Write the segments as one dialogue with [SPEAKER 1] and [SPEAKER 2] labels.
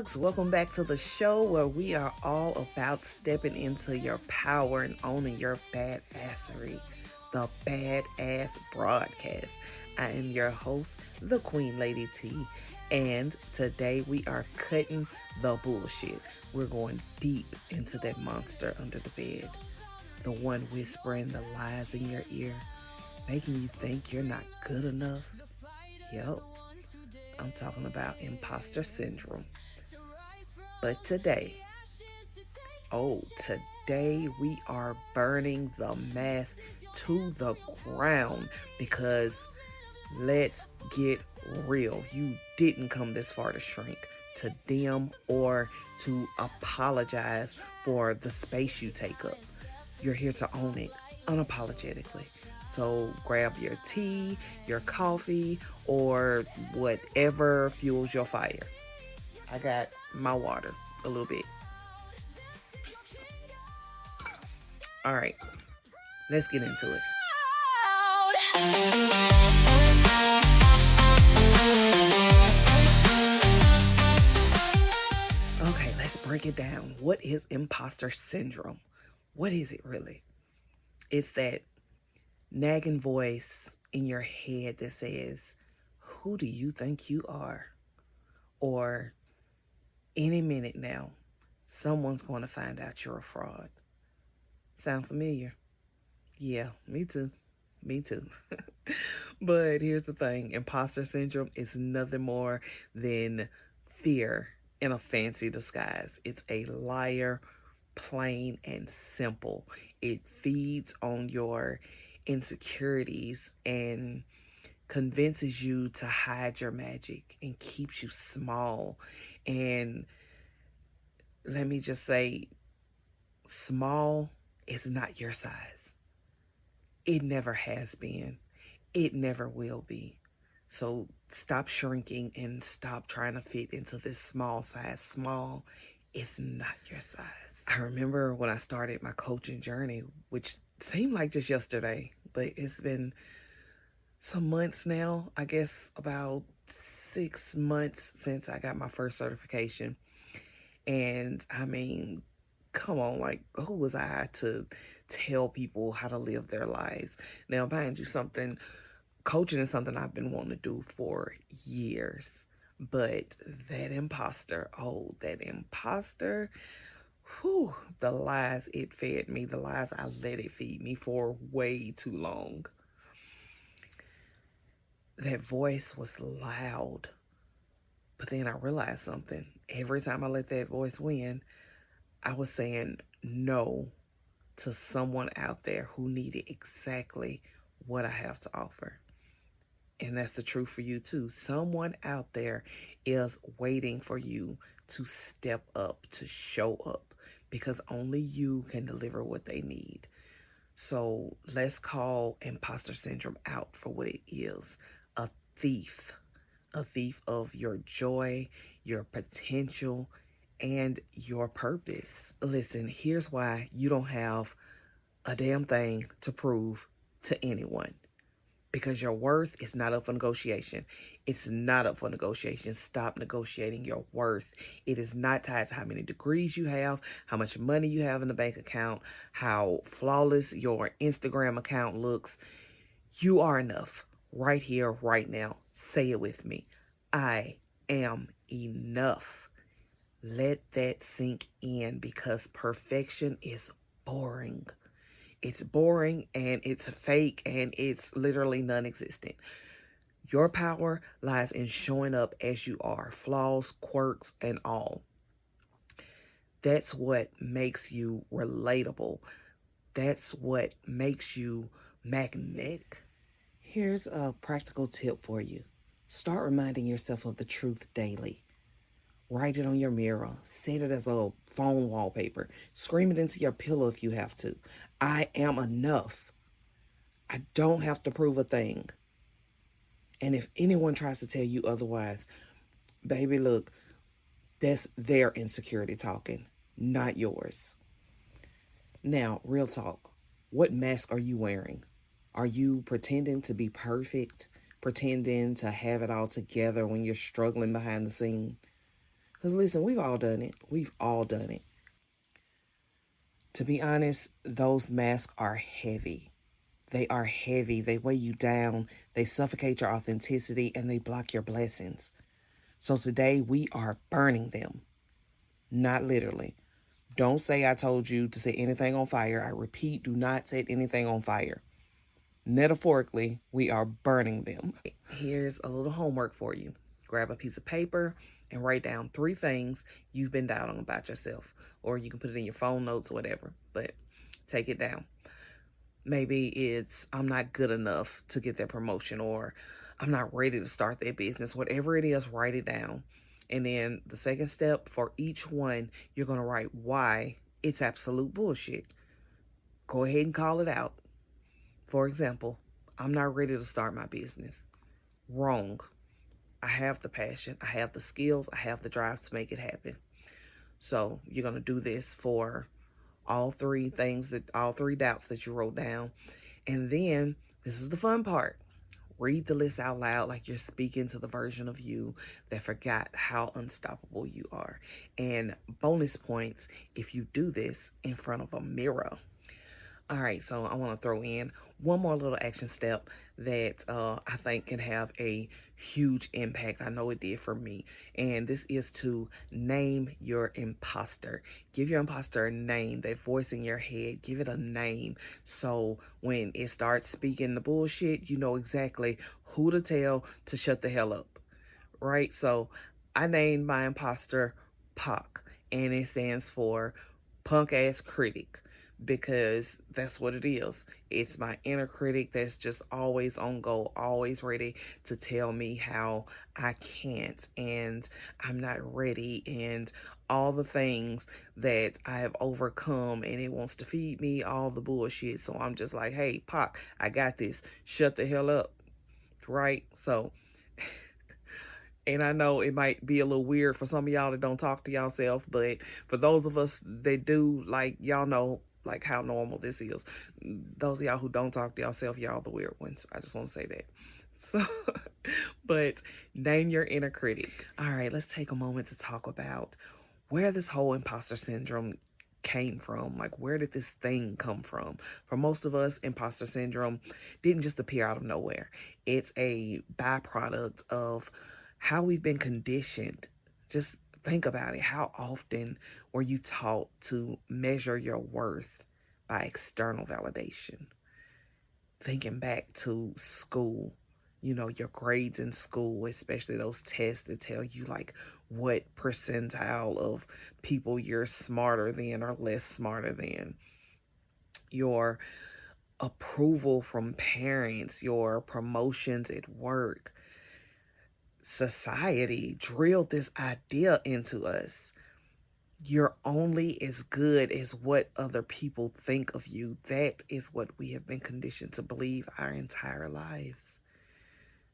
[SPEAKER 1] Lovebugs. Welcome back to the show where we are all about stepping into your power and owning your badassery, the Badass Broadcast. I am your host, the Queen Lady T, and today we are cutting the bullshit. We're going deep into that monster under the bed, the one whispering the lies in your ear, making you think you're not good enough. Yep, I'm talking about imposter syndrome. But today we are burning the mask to the ground because let's get real. You didn't come this far to shrink, to dim, or to apologize for the space you take up. You're here to own it unapologetically. So grab your tea, your coffee, or whatever fuels your fire. I got my water a little bit. All right, let's get into it. Okay, let's break it down. What is imposter syndrome? What is it really? It's that nagging voice in your head that says, who do you think you are? Or any minute now, someone's going to find out you're a fraud. Sound familiar? Yeah, me too. Me too. But here's the thing. Imposter syndrome is nothing more than fear in a fancy disguise. It's a liar, plain and simple. It feeds on your insecurities and convinces you to hide your magic and keeps you small. And let me just say, small is not your size. It never has been. It never will be. So stop shrinking and stop trying to fit into this small size. Small is not your size. I remember when I started my coaching journey, which seemed like just yesterday, but it's been some months now, I guess about 6 months since I got my first certification. And I mean, come on, like, who was I to tell people how to live their lives? Now, mind you, coaching is something I've been wanting to do for years. But that imposter, whew, the lies it fed me, the lies I let it feed me for way too long. That voice was loud. But then I realized something. Every time I let that voice win, I was saying no to someone out there who needed exactly what I have to offer. And that's the truth for you too. Someone out there is waiting for you to step up, to show up, because only you can deliver what they need. So let's call imposter syndrome out for what it is. A thief of your joy, your potential, and your purpose. Listen, here's why you don't have a damn thing to prove to anyone. Because your worth is not up for negotiation. It's not up for negotiation. Stop negotiating your worth. It is not tied to how many degrees you have, how much money you have in the bank account, how flawless your Instagram account looks. You are enough right here, right now. Say it with me. I am enough. Let that sink in because perfection is boring. It's boring and it's fake and it's literally non-existent. Your power lies in showing up as you are, flaws, quirks, and all. That's what makes you relatable. That's what makes you magnetic. Here's a practical tip for you. Start reminding yourself of the truth daily. Write it on your mirror. Set it as a phone wallpaper. Scream it into your pillow if you have to. I am enough. I don't have to prove a thing. And if anyone tries to tell you otherwise, baby, look, that's their insecurity talking, not yours. Now, real talk. What mask are you wearing? Are you pretending to be perfect? Pretending to have it all together when you're struggling behind the scene? Because listen, we've all done it. We've all done it. To be honest, those masks are heavy. They are heavy. They weigh you down. They suffocate your authenticity and they block your blessings. So today we are burning them. Not literally. Don't say I told you to set anything on fire. I repeat, do not set anything on fire. Metaphorically, we are burning them. Here's a little homework for you. Grab a piece of paper and write down 3 things you've been doubting about yourself. Or you can put it in your phone notes or whatever, but take it down. Maybe it's I'm not good enough to get that promotion, or I'm not ready to start that business. Whatever it is, write it down. And then the second step, for each one, you're going to write why it's absolute bullshit. Go ahead and call it out. For example, I'm not ready to start my business. Wrong. I have the passion, I have the skills, I have the drive to make it happen. So you're going to do this for all 3 doubts that you wrote down. And then this is the fun part. Read the list out loud like you're speaking to the version of you that forgot how unstoppable you are. And bonus points if you do this in front of a mirror. All right, so I want to throw in one more little action step that I think can have a huge impact. I know it did for me. And this is to name your imposter. Give your imposter a name, that voice in your head. Give it a name. So when it starts speaking the bullshit, you know exactly who to tell to shut the hell up. Right? So I named my imposter POC, and it stands for punk ass critic, because that's what it is. It's my inner critic that's just always on go, always ready to tell me how I can't and I'm not ready and all the things that I have overcome, and it wants to feed me all the bullshit. So I'm just like, hey, Pac, I got this. Shut the hell up. Right? So and I know it might be a little weird for some of y'all that don't talk to yourself, but for those of us that do, like, y'all know like how normal this is. Those of y'all who don't talk to yourself, y'all the weird ones. I just want to say that. So, but name your inner critic. All right, let's take a moment to talk about where this whole imposter syndrome came from. Like, where did this thing come from? For most of us, imposter syndrome didn't just appear out of nowhere. It's a byproduct of how we've been conditioned. Just think about it. How often were you taught to measure your worth by external validation? Thinking back to school, you know, your grades in school, especially those tests that tell you like what percentile of people you're smarter than or less smarter than. Your approval from parents, your promotions at work. Society drilled this idea into us. You're only as good as what other people think of you. That is what we have been conditioned to believe our entire lives.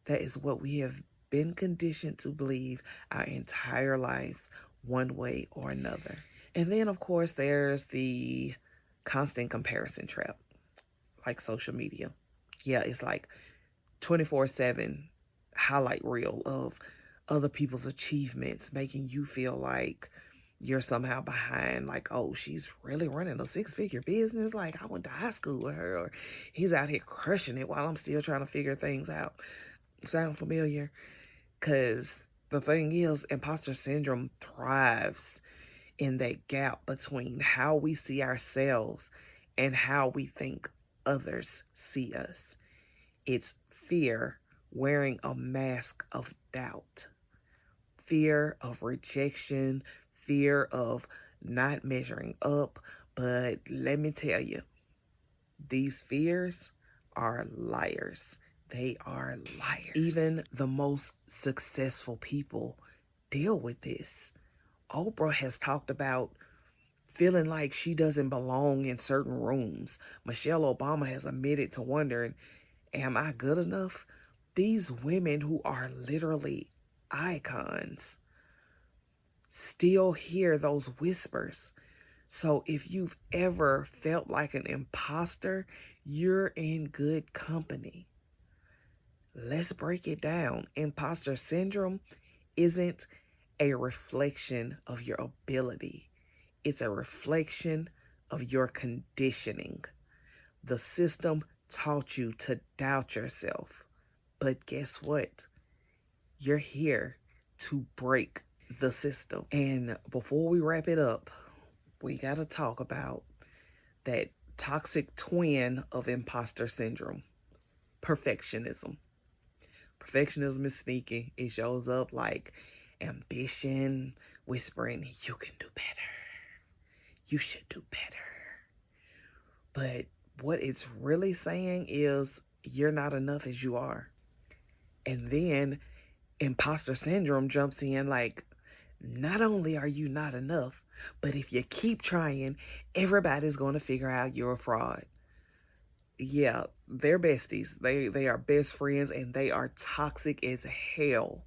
[SPEAKER 1] That is what we have been conditioned to believe our entire lives, one way or another. And then, of course, there's the constant comparison trap, like social media. Yeah, it's like 24/7 highlight reel of other people's achievements, making you feel like you're somehow behind. Like, oh, she's really running a 6-figure business. Like, I went to high school with her, or he's out here crushing it while I'm still trying to figure things out. Sound familiar? Because the thing is, imposter syndrome thrives in that gap between how we see ourselves and how we think others see us. It's fear wearing a mask of doubt, fear of rejection, fear of not measuring up. But let me tell you, these fears are liars. They are liars. Even the most successful people deal with this. Oprah has talked about feeling like she doesn't belong in certain rooms. Michelle Obama has admitted to wondering, am I good enough? These women who are literally icons still hear those whispers. So if you've ever felt like an imposter, you're in good company. Let's break it down. Imposter syndrome isn't a reflection of your ability. It's a reflection of your conditioning. The system taught you to doubt yourself. But guess what? You're here to break the system. And before we wrap it up, we got to talk about that toxic twin of imposter syndrome, perfectionism. Perfectionism is sneaky. It shows up like ambition, whispering, you can do better. You should do better. But what it's really saying is you're not enough as you are. And then imposter syndrome jumps in like, not only are you not enough, but if you keep trying, everybody's going to figure out you're a fraud. Yeah, they're besties. They are best friends, and they are toxic as hell.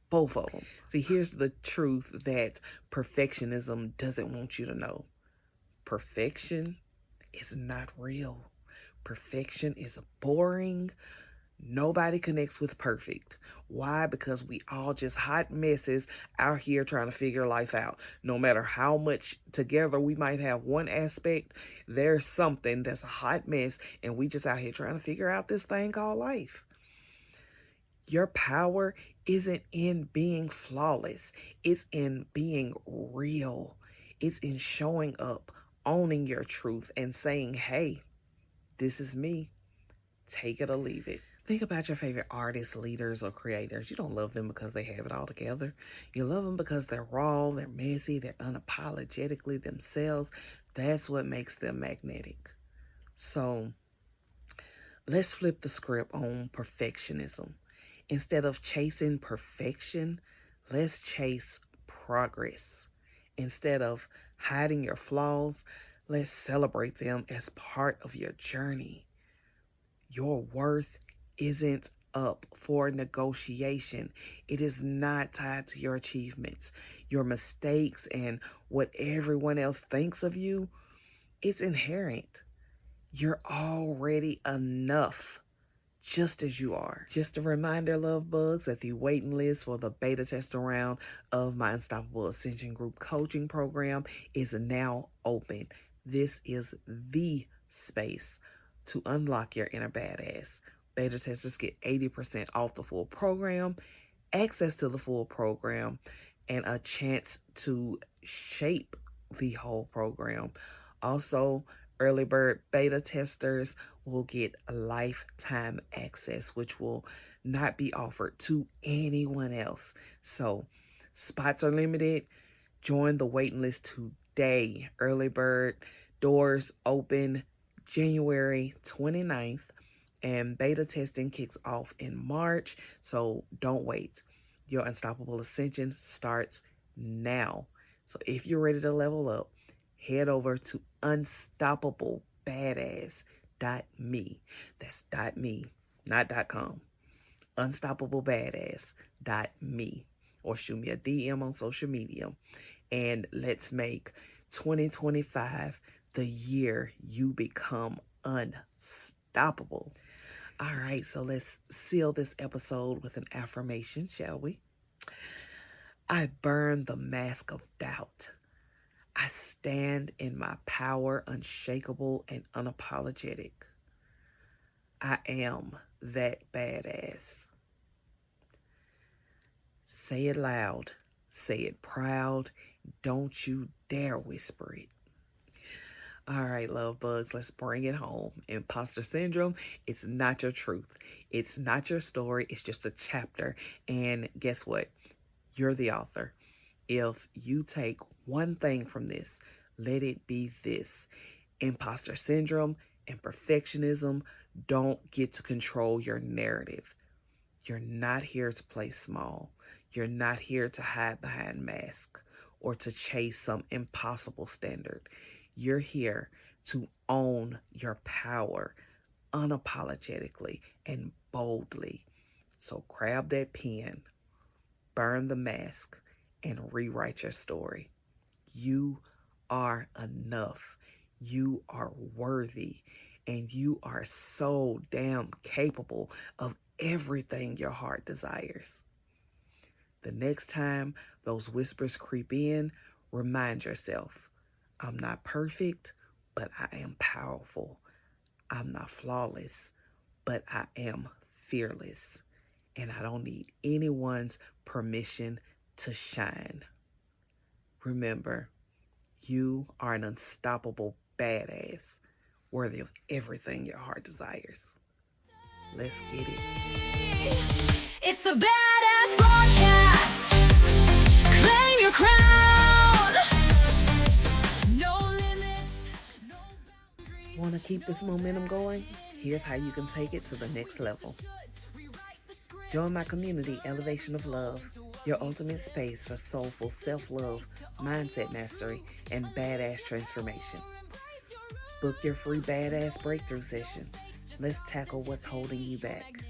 [SPEAKER 1] Both of them. See, here's the truth that perfectionism doesn't want you to know. Perfection is not real. Perfection is boring. Nobody connects with perfect. Why? Because we all just hot messes out here trying to figure life out. No matter how much together we might have one aspect, there's something that's a hot mess, and we just out here trying to figure out this thing called life. Your power isn't in being flawless. It's in being real. It's in showing up, owning your truth, and saying, hey, this is me. Take it or leave it. Think about your favorite artists, leaders, or creators. You don't love them because they have it all together. You love them because they're raw, they're messy, they're unapologetically themselves. That's what makes them magnetic. So let's flip the script on perfectionism. Instead of chasing perfection, let's chase progress. Instead of hiding your flaws, let's celebrate them as part of your journey. Your worth isn't up for negotiation. It is not tied to your achievements, your mistakes, and what everyone else thinks of you. It's inherent. You're already enough, just as you are. Just a reminder, love bugs, that the waiting list for the beta tester round of my Unstoppable Ascension Group coaching program is now open. This is the space to unlock your inner badass. Beta testers get 80% off the full program, access to the full program, and a chance to shape the whole program. Also, early bird beta testers will get lifetime access, which will not be offered to anyone else. So, spots are limited. Join the waiting list today. Early bird doors open January 29th, and beta testing kicks off in March. So don't wait. Your Unstoppable Ascension starts now. So if you're ready to level up, head over to unstoppablepadass.me. That's .me, not .com. Unstoppablepadass.me. Or shoot me a DM on social media. And let's make 2025 the year you become unstoppable. All right, so let's seal this episode with an affirmation, shall we? I burn the mask of doubt. I stand in my power, unshakable and unapologetic. I am that badass. Say it loud. Say it proud. Don't you dare whisper it. All right, love bugs, let's bring it home. Imposter syndrome, it's not your truth. It's not your story. It's just a chapter. And guess what? You're the author. If you take one thing from this, let it be this. Imposter syndrome and perfectionism don't get to control your narrative. You're not here to play small. You're not here to hide behind masks or to chase some impossible standard. You're here to own your power unapologetically and boldly. So grab that pen, burn the mask, and rewrite your story. You are enough. You are worthy. And you are so damn capable of everything your heart desires. The next time those whispers creep in, remind yourself, I'm not perfect, but I am powerful. I'm not flawless, but I am fearless. And I don't need anyone's permission to shine. Remember, you are an unstoppable badass, worthy of everything your heart desires. Let's get it.
[SPEAKER 2] It's the Badass Broadcast. Claim your crown. No limits, no boundaries.
[SPEAKER 1] Want to keep this momentum going? Here's how you can take it to the next level. Join my community, Elevation of Love, your ultimate space for soulful self-love, mindset mastery, and badass transformation. Book your free badass breakthrough session. Let's tackle what's holding you back.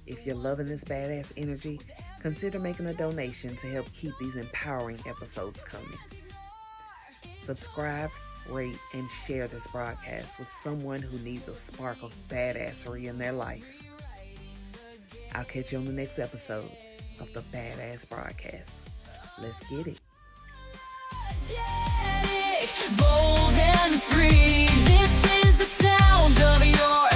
[SPEAKER 1] If you're loving this badass energy, consider making a donation to help keep these empowering episodes coming. Subscribe, rate, and share this broadcast with someone who needs a spark of badassery in their life. I'll catch you on the next episode of the Badass Broadcast. Let's get it.
[SPEAKER 2] Bold and free, this is the sound of your